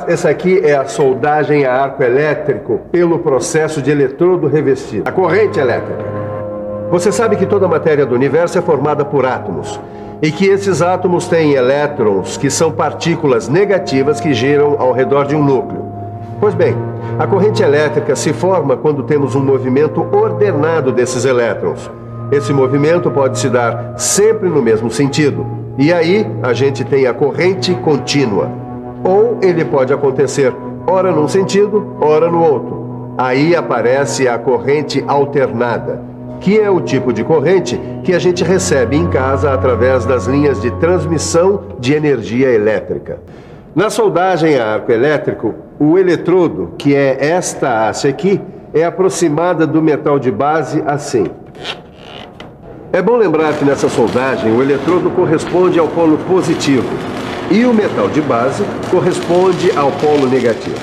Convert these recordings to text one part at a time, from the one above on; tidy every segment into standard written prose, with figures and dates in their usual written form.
essa aqui é a soldagem a arco elétrico pelo processo de eletrodo revestido. A corrente elétrica. Você sabe que toda a matéria do universo é formada por átomos e que esses átomos têm elétrons, que são partículas negativas que giram ao redor de um núcleo. Pois bem, a corrente elétrica se forma quando temos um movimento ordenado desses elétrons. Esse movimento pode se dar sempre no mesmo sentido. E aí a gente tem a corrente contínua. Ou ele pode acontecer ora num sentido, ora no outro. Aí aparece a corrente alternada, que é o tipo de corrente que a gente recebe em casa através das linhas de transmissão de energia elétrica. Na soldagem a arco elétrico, o eletrodo, que é esta haste aqui, é aproximada do metal de base assim. É bom lembrar que nessa soldagem o eletrodo corresponde ao polo positivo e o metal de base corresponde ao polo negativo.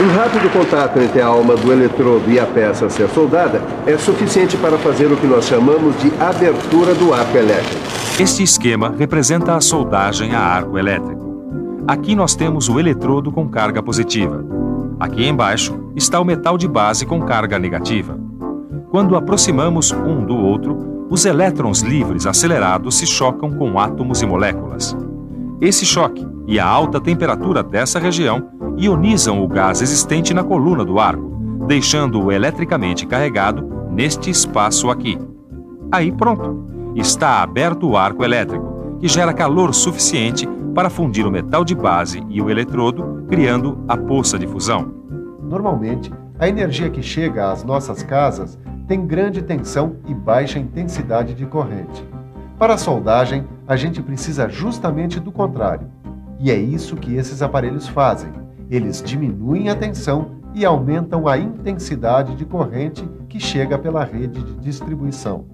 Um rápido contato entre a alma do eletrodo e a peça a ser soldada é suficiente para fazer o que nós chamamos de abertura do arco elétrico. Este esquema representa a soldagem a arco elétrico. Aqui nós temos o eletrodo com carga positiva. Aqui embaixo está o metal de base com carga negativa. Quando aproximamos um do outro, os elétrons livres acelerados se chocam com átomos e moléculas. Esse choque e a alta temperatura dessa região ionizam o gás existente na coluna do arco, deixando-o eletricamente carregado neste espaço aqui. Aí pronto, está aberto o arco elétrico, que gera calor suficiente para fundir o metal de base e o eletrodo, criando a poça de fusão. Normalmente, a energia que chega às nossas casas tem grande tensão e baixa intensidade de corrente. Para a soldagem, a gente precisa justamente do contrário. E é isso que esses aparelhos fazem. Eles diminuem a tensão e aumentam a intensidade de corrente que chega pela rede de distribuição.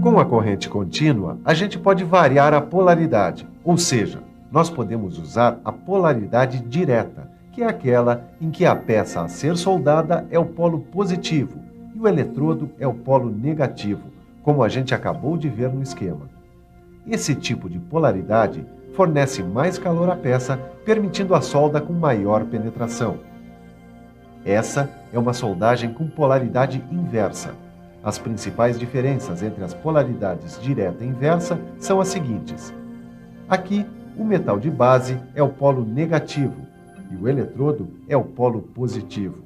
Com a corrente contínua, a gente pode variar a polaridade, ou seja, nós podemos usar a polaridade direta, que é aquela em que a peça a ser soldada é o polo positivo e o eletrodo é o polo negativo, como a gente acabou de ver no esquema. Esse tipo de polaridade fornece mais calor à peça, permitindo a solda com maior penetração. Essa é uma soldagem com polaridade inversa. As principais diferenças entre as polaridades direta e inversa são as seguintes. Aqui, o metal de base é o polo negativo e o eletrodo é o polo positivo.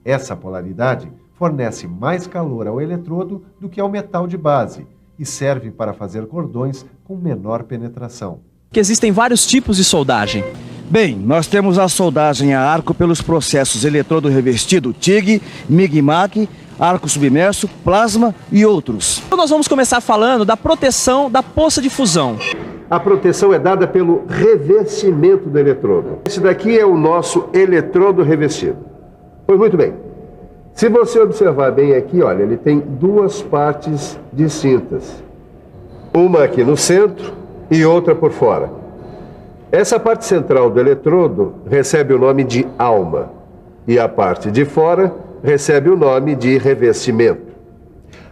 Essa polaridade fornece mais calor ao eletrodo do que ao metal de base e serve para fazer cordões com menor penetração. Que existem vários tipos de soldagem. Bem, nós temos a soldagem a arco pelos processos eletrodo revestido, TIG, MIG-MAC, arco submerso, plasma e outros. Então nós vamos começar falando da proteção da poça de fusão. A proteção é dada pelo revestimento do eletrodo. Esse daqui é o nosso eletrodo revestido. Pois muito bem. Se você observar bem aqui, olha, ele tem duas partes distintas. Uma aqui no centro e outra por fora. Essa parte central do eletrodo recebe o nome de alma e a parte de fora recebe o nome de revestimento.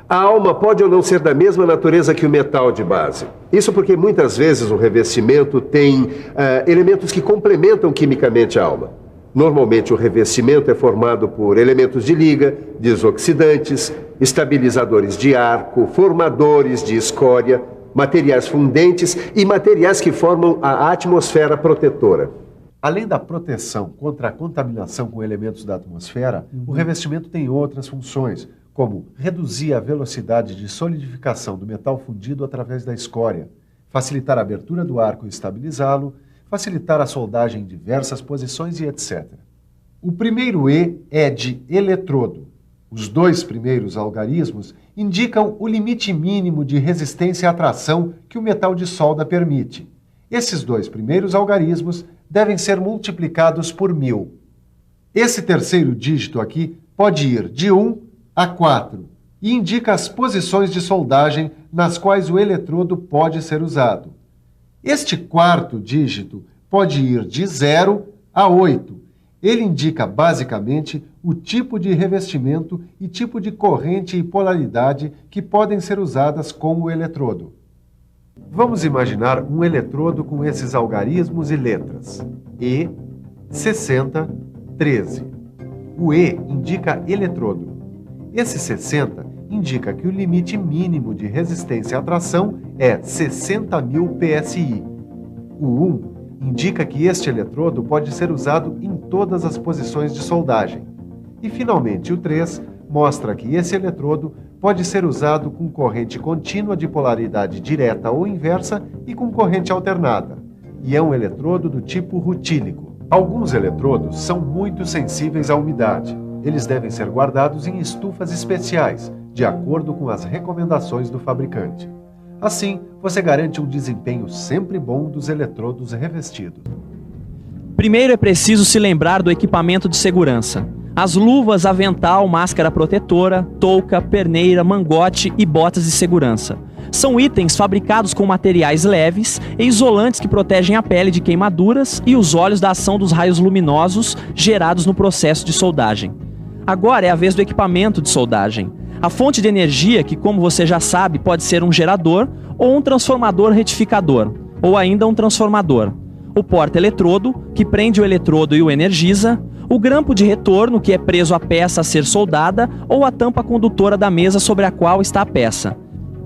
A alma pode ou não ser da mesma natureza que o metal de base. Isso porque muitas vezes o revestimento tem elementos que complementam quimicamente a alma. Normalmente o revestimento é formado por elementos de liga, desoxidantes, estabilizadores de arco, formadores de escória, materiais fundentes e materiais que formam a atmosfera protetora. Além da proteção contra a contaminação com elementos da atmosfera, o revestimento tem outras funções, como reduzir a velocidade de solidificação do metal fundido através da escória, facilitar a abertura do arco e estabilizá-lo, facilitar a soldagem em diversas posições e etc. O primeiro E é de eletrodo. Os dois primeiros algarismos indicam o limite mínimo de resistência à tração que o metal de solda permite. Esses dois primeiros algarismos devem ser multiplicados por 1000. Esse terceiro dígito aqui pode ir de 1 a 4 e indica as posições de soldagem nas quais o eletrodo pode ser usado. Este quarto dígito pode ir de 0 a 8. Ele indica basicamente o tipo de revestimento e tipo de corrente e polaridade que podem ser usadas com o eletrodo. Vamos imaginar um eletrodo com esses algarismos e letras: E, 60, 13. O E indica eletrodo. Esse 60 indica que o limite mínimo de resistência à tração é 60.000 PSI. O 1 indica que este eletrodo pode ser usado em todas as posições de soldagem. E, finalmente, o 3 mostra que esse eletrodo pode ser usado com corrente contínua de polaridade direta ou inversa e com corrente alternada. E é um eletrodo do tipo rutílico. Alguns eletrodos são muito sensíveis à umidade. Eles devem ser guardados em estufas especiais, de acordo com as recomendações do fabricante. Assim, você garante um desempenho sempre bom dos eletrodos revestidos. Primeiro é preciso se lembrar do equipamento de segurança. As luvas, avental, máscara protetora, touca, perneira, mangote e botas de segurança. São itens fabricados com materiais leves e isolantes que protegem a pele de queimaduras e os olhos da ação dos raios luminosos gerados no processo de soldagem. Agora é a vez do equipamento de soldagem. A fonte de energia, que como você já sabe, pode ser um gerador ou um transformador retificador, ou ainda um transformador. O porta-eletrodo, que prende o eletrodo e o energiza, o grampo de retorno, que é preso à peça a ser soldada, ou a tampa condutora da mesa sobre a qual está a peça.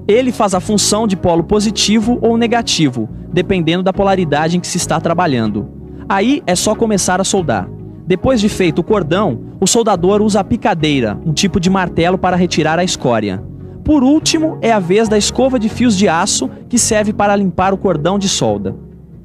Ele faz a função de polo positivo ou negativo, dependendo da polaridade em que se está trabalhando. Aí é só começar a soldar. Depois de feito o cordão, o soldador usa a picadeira, um tipo de martelo para retirar a escória. Por último, é a vez da escova de fios de aço, que serve para limpar o cordão de solda.